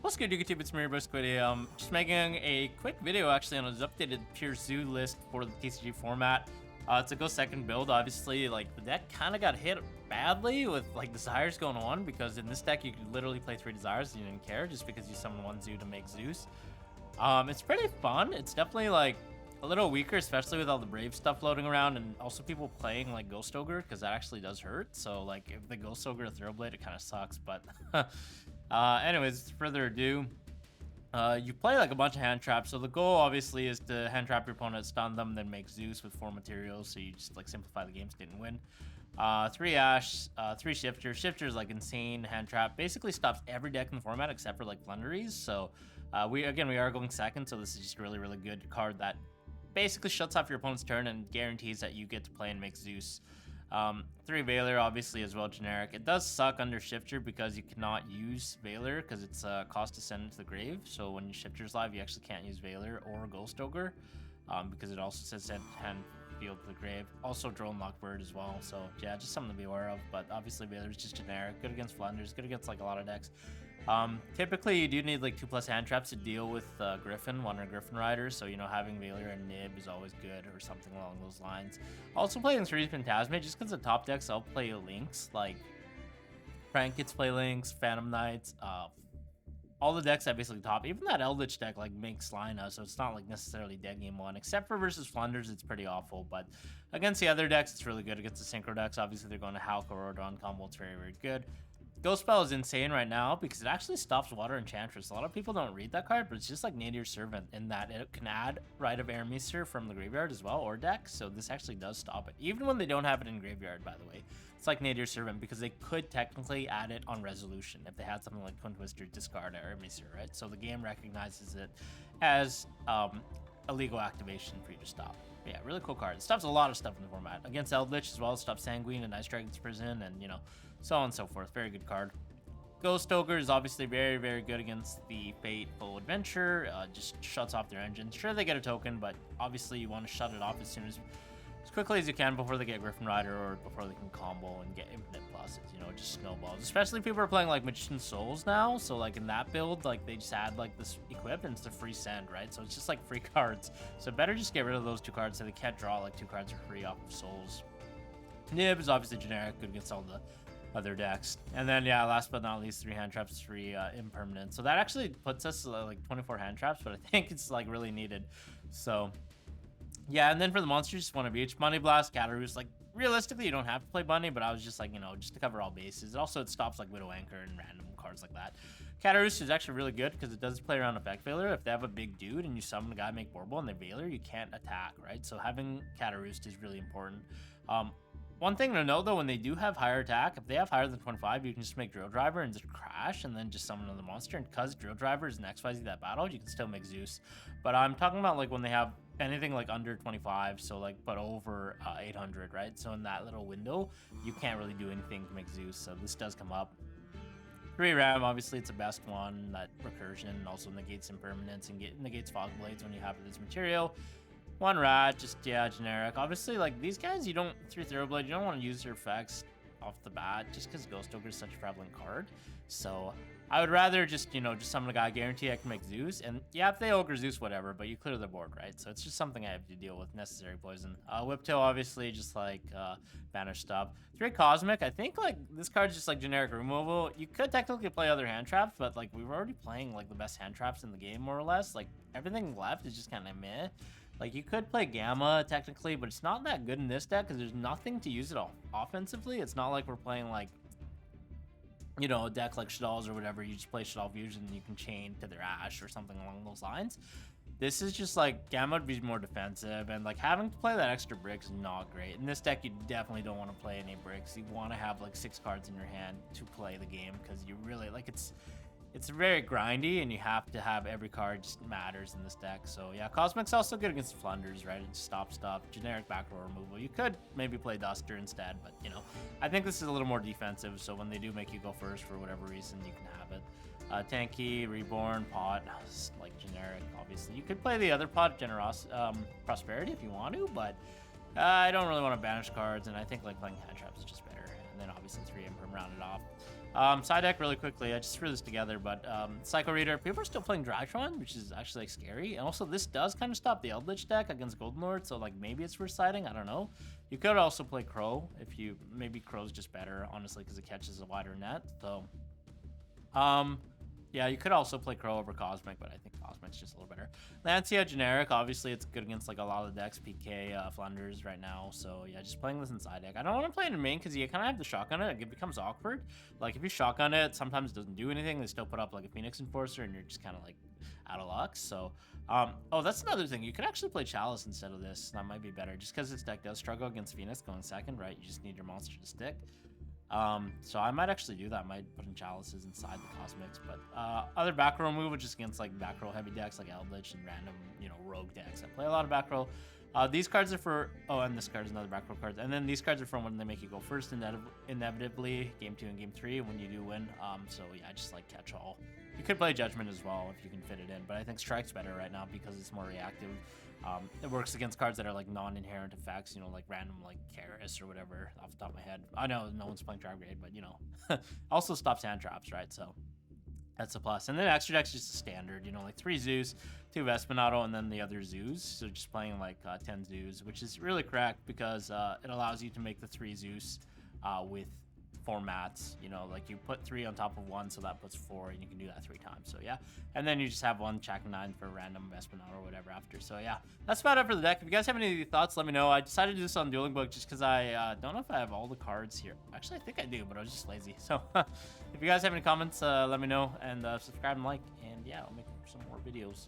What's good, YouTube? It's me, Squiddy. Just making a quick video actually on his updated pure zoo list for the TCG format. It's a go second build. Obviously, like the deck kind of got hit badly with like desires going on because in this deck you could literally play 3 desires and you didn't care just because you summoned 1 zoo to make Zeus. It's pretty fun. It's definitely like a little weaker, especially with all the brave stuff floating around and also people playing like Ghost Ogre because that actually does hurt. So like if the Ghost Ogre Thoroughblade, it kind of sucks, but anyways, further ado, you play like a bunch of hand traps. So the goal obviously is to hand trap your opponent, stun them, then make Zeus with 4 materials. So you just like simplify the game, didn't win. 3 Ash, 3 Shifter. Shifter is like insane hand trap. Basically stops every deck in the format except for like Flunderies. So we are going second. So this is just really, really good card that basically shuts off your opponent's turn and guarantees that you get to play and make Zeus. 3 Veiler, obviously, as well, generic. It does suck under Shifter because you cannot use Veiler because it's cost to send into the grave. So when your Shifter's live, you actually can't use Veiler or Ghost Ogre because it also says send hand field to the grave. Also, Drone Lockbird as well. So yeah, just something to be aware of. But obviously, Veiler is just generic. Good against Flunders, good against like a lot of decks. Typically, you do need like 2+ hand traps to deal with Griffin, one or Griffin Riders. So, you know, having Veiler and Nib is always good or something along those lines. Also playing 3 Phantasmate just because the top decks I'll play Links. Like, Frank gets play Links, Phantom Knights, all the decks I basically top. Even that Eldritch deck like makes Lina, so it's not like necessarily dead game 1. Except for versus Flunders, it's pretty awful. But against the other decks, it's really good. Against the Synchro decks, obviously they're going to Hulk or Rodon combo. It's very, very good. Ghost Spell is insane right now because it actually stops Water Enchantress. A lot of people don't read that card, but it's just like Nadir Servant in that it can add Rite of Airmeester from the graveyard as well, or deck. So this actually does stop it. Even when they don't have it in graveyard, by the way. It's like Nadir Servant because they could technically add it on Resolution if they had something like Twin Twister, discard Airmeester, right? So the game recognizes it as a legal activation for you to stop. But yeah, really cool card. It stops a lot of stuff in the format. Against Eldritch as well, it stops Sanguine and Ice Dragon's Prison and, you know, so on and so forth. Very good card. Ghost Ogre is obviously very, very good against the Fateful Adventure. Just shuts off their engine. Sure, they get a token, but obviously you want to shut it off as quickly as you can before they get Griffin Rider or before they can combo and get infinite pluses. You know, it just snowballs. Especially if people are playing like Magician Souls now. So like in that build, like they just add like this equip and it's a free send, right? So it's just like free cards. So better just get rid of those 2 cards so they can't draw like 2 cards for free off of Souls. Nib is obviously generic, good against all the other decks. And then, yeah, last but not least, 3 hand traps, 3 impermanent. So that actually puts us like 24 hand traps, but I think it's like really needed. So, yeah, and then for the monsters, just 1 of each. Money Blast, Cataroost, like realistically, you don't have to play Bunny, but I was just like, you know, just to cover all bases. Also, it stops like Widow Anchor and random cards like that. Cataroost is actually really good because it does play around effect Veiler. If they have a big dude and you summon a guy, make Borble, and they Veiler, you can't attack, right? So having Cataroost is really important. One thing to note though, when they do have higher attack, if they have higher than 25, you can just make Drill Driver and just crash and then just summon another monster. And because Drill Driver is an XYZ that battle, you can still make Zeus. But I'm talking about like when they have anything like under 25, so like but over 800, right? So in that little window, you can't really do anything to make Zeus. So this does come up. 3 Ram, obviously it's the best one. That recursion also negates impermanence and negates Fog Blades when you have this material. 1 Rat, just, yeah, generic. Obviously, like, these guys, you don't, through Thoroughblade, you don't want to use their effects off the bat, just because Ghost Ogre is such a prevalent card. So, I would rather just, you know, just summon a guy, guarantee I can make Zeus. And, yeah, if they Ogre Zeus, whatever, but you clear the board, right? So, it's just something I have to deal with, necessary poison. Whiptail, obviously, just, like, banish stuff. 3 Cosmic, I think, like, this card's just, like, generic removal. You could technically play other hand traps, but, like, we were already playing, like, the best hand traps in the game, more or less. Like, everything left is just kind of meh. Like, you could play Gamma, technically, but it's not that good in this deck because there's nothing to use it offensively. It's not like we're playing, like, you know, a deck like Shadal's or whatever. You just play Shadal Fusion and you can chain to their Ash or something along those lines. This is just, like, Gamma would be more defensive, and, like, having to play that extra brick is not great. In this deck, you definitely don't want to play any bricks. You want to have, like, 6 cards in your hand to play the game because you really, like, it's very grindy, and you have to have every card just matters in this deck. So yeah, Cosmic's also good against Flunders, right? It stops stuff, generic backdoor removal. You could maybe play Duster instead, but you know, I think this is a little more defensive. So when they do make you go first for whatever reason, you can have it. Tanky, Reborn, Pot, like generic. Obviously, you could play the other Pot, Prosperity, if you want to, but I don't really want to banish cards, and I think like playing hand traps is just better. And then obviously 3 Imperm rounded off. Side deck really quickly. I just threw this together, but Psycho Reader. People are still playing Dragtron, which is actually like scary. And also, this does kind of stop the Eldritch deck against Golden Lord, so like maybe it's worth siding. I don't know. You could also play Crow if you maybe Crow's just better, honestly, because it catches a wider net. So, yeah, you could also play Crow over Cosmic, but I think Cosmic's just a little better. Lancia generic, obviously it's good against like a lot of the decks, PK, Flanders right now. So yeah, just playing this inside deck. I don't want to play it in main because you kind of have the shotgun it. It becomes awkward. Like if you shotgun it, sometimes it doesn't do anything. They still put up like a Phoenix Enforcer, and you're just kind of like out of luck. So, oh, that's another thing. You could actually play Chalice instead of this. That might be better, just because this deck does struggle against Phoenix going second, right? You just need your monster to stick. So I might actually do that. I might put in Chalices inside the Cosmics, but other back row move, which is against like back row heavy decks like Eldritch and random, you know, rogue decks. I play a lot of back row. These cards are for, oh, and this card is another back row card. And then these cards are from when they make you go first, inevitably, game 2 and game 3 when you do win. So yeah, just like catch all. You could play Judgment as well if you can fit it in, but I think Strike's better right now because it's more reactive. It works against cards that are like non-inherent effects, you know, like random like Karis or whatever off the top of my head. I know no one's playing Trap Grade, but you know, also stops hand traps, right? So that's a plus. And then extra deck's just a standard, you know, like 3 Zeus, 2 Vespinato, and then the other Zeus. So just playing like 10 Zeus, which is really correct because it allows you to make the 3 Zeus with 4 mats, you know, like you put 3 on top of 1, so that puts 4, and you can do that 3 times. So yeah, and then you just have 1 Chac 9 for random Vespinato or whatever after. So yeah, that's about it for the deck. If you guys have any thoughts, let me know. I decided to do this on Dueling Book just because I don't know if I have all the cards here. Actually, I think I do, but I was just lazy. So if you guys have any comments, let me know, and subscribe and like, and yeah, I'll make some more videos.